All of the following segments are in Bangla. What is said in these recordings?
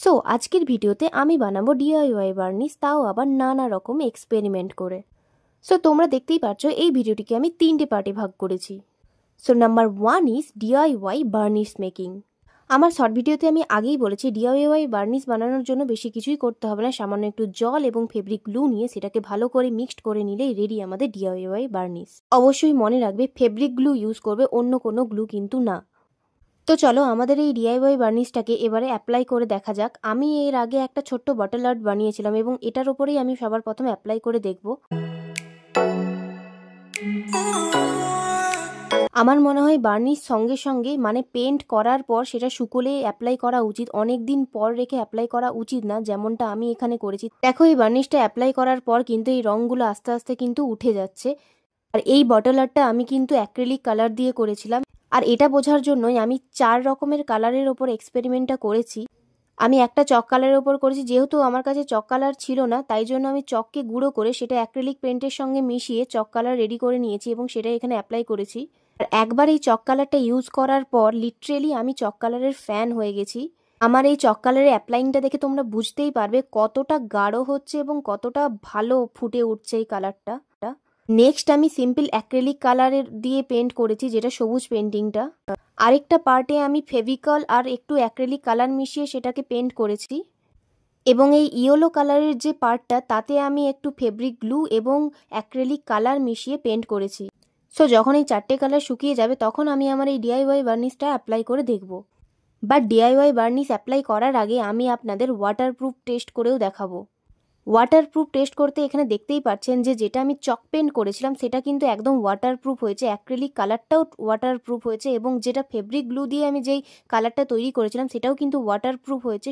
সো আজকের ভিডিওতে আমি বানাবো ডিআইওয়াই বার্নিশ, তাও আবার নানা রকম এক্সপেরিমেন্ট করে। সো তোমরা দেখতেই পাচ্ছ এই ভিডিওটিকে আমি 3টে পার্টে ভাগ করেছি। So number 1 is DIY varnish making. আমার শর্ট ভিডিওতে আমি আগেই বলেছি ডিআইওয়াই বার্নিশ বানানোর জন্য বেশি কিছুই করতে হবে না, সামান্য একটু জল এবং ফেব্রিক গ্লু নিয়ে সেটাকে ভালো করে মিক্সড করে নিলেই রেডি আমাদের ডিআইওয়াই বার্নিশ। অবশ্যই মনে রাখবে ফেব্রিক গ্লু ইউজ করবে, অন্য কোনো গ্লু কিন্তু না। তো চলো আমাদের এই ডিআইওয়াই বার্নিশটাকে এবারে অ্যাপ্লাই করে দেখা যাক। আমি এর আগে একটা ছোট্ট বটল আর্ট বানিয়েছিলাম এবং এটার ওপরেই আমি সবার প্রথমে অ্যাপ্লাই করে দেখব। আমার মনে হয় বার্নিশ সঙ্গে সঙ্গে মানে পেন্ট করার পর সেটা শুকোলে অ্যাপ্লাই করা উচিত, অনেক দিন পর রেখে অ্যাপ্লাই করা উচিত না, যেমনটা আমি এখানে করেছি। দেখো এই বার্নিশটা অ্যাপ্লাই করার পর কিন্তু এই রঙগুলো আস্তে আস্তে কিন্তু উঠে যাচ্ছে। আর এই বটল আর্টটা আমি কিন্তু অ্যাক্রিলিক কালার দিয়ে করেছিলাম। আর এটা বোঝার জন্যই আমি 4 রকমের কালারের ওপর এক্সপেরিমেন্টটা করেছি। আমি একটা চক কালারের ওপর করেছি, যেহেতু আমার কাছে চক কালার ছিল না তাই জন্য আমি চককে গুঁড়ো করে সেটা অ্যাক্রিলিক পেন্টের সঙ্গে মিশিয়ে চক কালার রেডি করে নিয়েছি এবং সেটা এখানে অ্যাপ্লাই করেছি। আর একবার এই চক কালারটা ইউজ করার পর লিটারেলি আমি চক কালারের ফ্যান হয়ে গেছি। আমার এই চক কালারের অ্যাপ্লাইংটা দেখে তোমরা বুঝতেই পারবে কতটা গাঢ় হচ্ছে এবং কতটা ভালো ফুটে উঠছে এই কালারটা। নেক্সট আমি সিম্পল অ্যাক্রিলিক কালারের দিয়ে পেন্ট করেছি, যেটা সবুজ পেন্টিংটা। আরেকটা পার্টে আমি ফেভিকল আর একটু অ্যাক্রিলিক কালার মিশিয়ে সেটাকে পেন্ট করেছি। এবং এই ইয়েলো কালারের যে পার্টটা তাতে আমি একটু ফেব্রিক গ্লু এবং অ্যাক্রিলিক কালার মিশিয়ে পেন্ট করেছি। সো যখন এই 4টে কালার শুকিয়ে যাবে তখন আমি আমার এই ডিআইওয়াই বার্নিশটা অ্যাপ্লাই করে দেখব। বাট ডিআইওয়াই বার্নিশ অ্যাপ্লাই করার আগে আমি আপনাদের ওয়াটারপ্রুফ টেস্ট করেও দেখাবো। ওয়াটারপ্রুফ টেস্ট করতে এখানে দেখতেই পাচ্ছেন যে যেটা আমি চক পেন্ট করেছিলাম সেটা কিন্তু একদম ওয়াটারপ্রুফ হয়েছে, অ্যাক্রিলিক কালারটাও ওয়াটারপ্রুফ হয়েছে এবং যেটা ফেব্রিক গ্লু দিয়ে আমি যেই কালারটা তৈরি করেছিলাম সেটাও কিন্তু ওয়াটারপ্রুফ হয়েছে।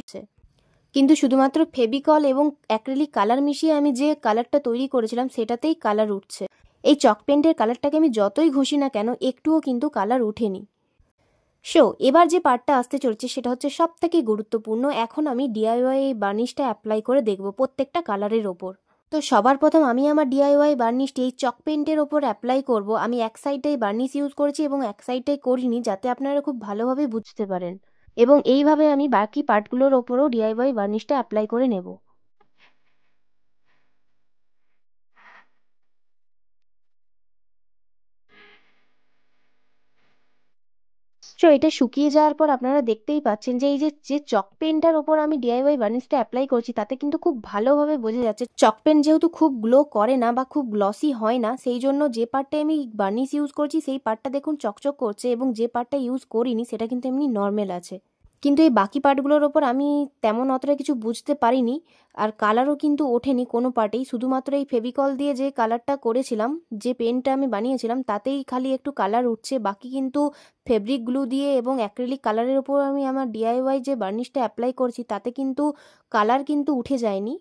কিন্তু শুধুমাত্র ফেভিকল এবং অ্যাক্রিলিক কালার মিশিয়ে আমি যে কালারটা তৈরি করেছিলাম সেটাতেই কালার উঠছে। এই চক পেন্টের কালারটাকে আমি যতই ঘষি না কেন একটুও কিন্তু কালার উঠেনি। সো এবার যে পার্টটা আসতে চলছে সেটা হচ্ছে সব থেকে গুরুত্বপূর্ণ। এখন আমি ডিআইওয়াই বার্নিশটা অ্যাপ্লাই করে দেখব প্রত্যেকটা কালারের ওপর। তো সবার প্রথম আমি আমার ডিআইওয়াই বার্নিশটি এই চক পেন্টের ওপর অ্যাপ্লাই করব। আমি এক সাইডটাই বার্নিশ ইউজ করেছি এবং এক সাইডটাই করিনি, যাতে আপনারা খুব ভালোভাবে বুঝতে পারেন। এবং এইভাবে আমি বাকি পার্টগুলোর ওপরও ডিআইওয়াই বার্নিশটা অ্যাপ্লাই করে নেব। সো এটা শুকিয়ে যাওয়ার পর আপনারা দেখতেই পাচ্ছেন যে এই যে চক পেনটার ওপর আমি ডিআইওয়াই বার্নিশটা অ্যাপ্লাই করছি তাতে কিন্তু খুব ভালোভাবে বোঝা যাচ্ছে চক পেন যেহেতু খুব গ্লো করে না বা খুব গ্লসি হয় না, সেই জন্য যে পার্টটায় আমি বার্নিশ ইউজ করছি সেই পার্টটা দেখুন চকচক করছে এবং যে পার্টটা ইউজ করিনি সেটা কিন্তু এমনি নর্মাল আছে। কিন্তু এই বাকি পার্টগুলোর ওপর আমি তেমন অতটা কিছু বুঝতে পারিনি, আর কালারও কিন্তু ওঠেনি কোনো পার্টেই। শুধুমাত্র এই ফেভিকল দিয়ে যে কালারটা করেছিলাম, যে পেনটা আমি বানিয়েছিলাম তাতেই খালি একটু কালার উঠছে, বাকি কিন্তু ফেব্রিক গ্লু দিয়ে এবং অ্যাক্রিলিক কালারের ওপর আমি আমার ডিআইওয়াই যে বার্নিশটা অ্যাপ্লাই করছি তাতে কিন্তু কালার কিন্তু উঠে যায়নি।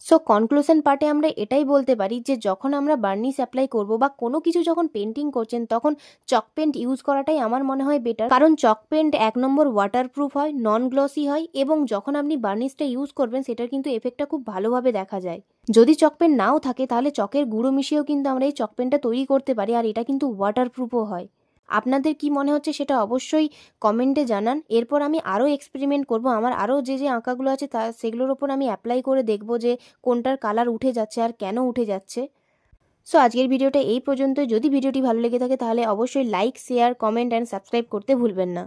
সো কনক্লুশন পার্টে আমরা এটাই বলতে পারি যে যখন আমরা বার্নিশ অ্যাপ্লাই করব বা কোনো কিছু যখন পেন্টিং করছেন তখন চক পেন্ট ইউজ করাটাই আমার মনে হয় বেটার, কারণ চক পেন্ট 1 নম্বর ওয়াটারপ্রুফ হয়, নন গ্লসি হয় এবং যখন আপনি বার্নিশটা ইউজ করবেন সেটার কিন্তু এফেক্টটা খুব ভালোভাবে দেখা যায়। যদি চক পেন্ট নাও থাকে তাহলে চকের গুঁড়ো মিশিয়েও কিন্তু আমরা এই চক পেন্টটা তৈরি করতে পারি, আর এটা কিন্তু ওয়াটারপ্রুফও হয়। আপনাদের কি মনে হচ্ছে সেটা অবশ্যই কমেন্টে জানান। এরপর আমি আরও এক্সপেরিমেন্ট করব, আমার আরও যে আঁকাগুলো আছে সেগুলোর ওপর আমি অ্যাপ্লাই করে দেখব যে কোনটার কালার উঠে যাচ্ছে আর কেন উঠে যাচ্ছে। সো আজকের ভিডিওটা এই পর্যন্ত। যদি ভিডিওটি ভালো লেগে থাকে তাহলে অবশ্যই like, share, comment and subscribe করতে ভুলবেন না।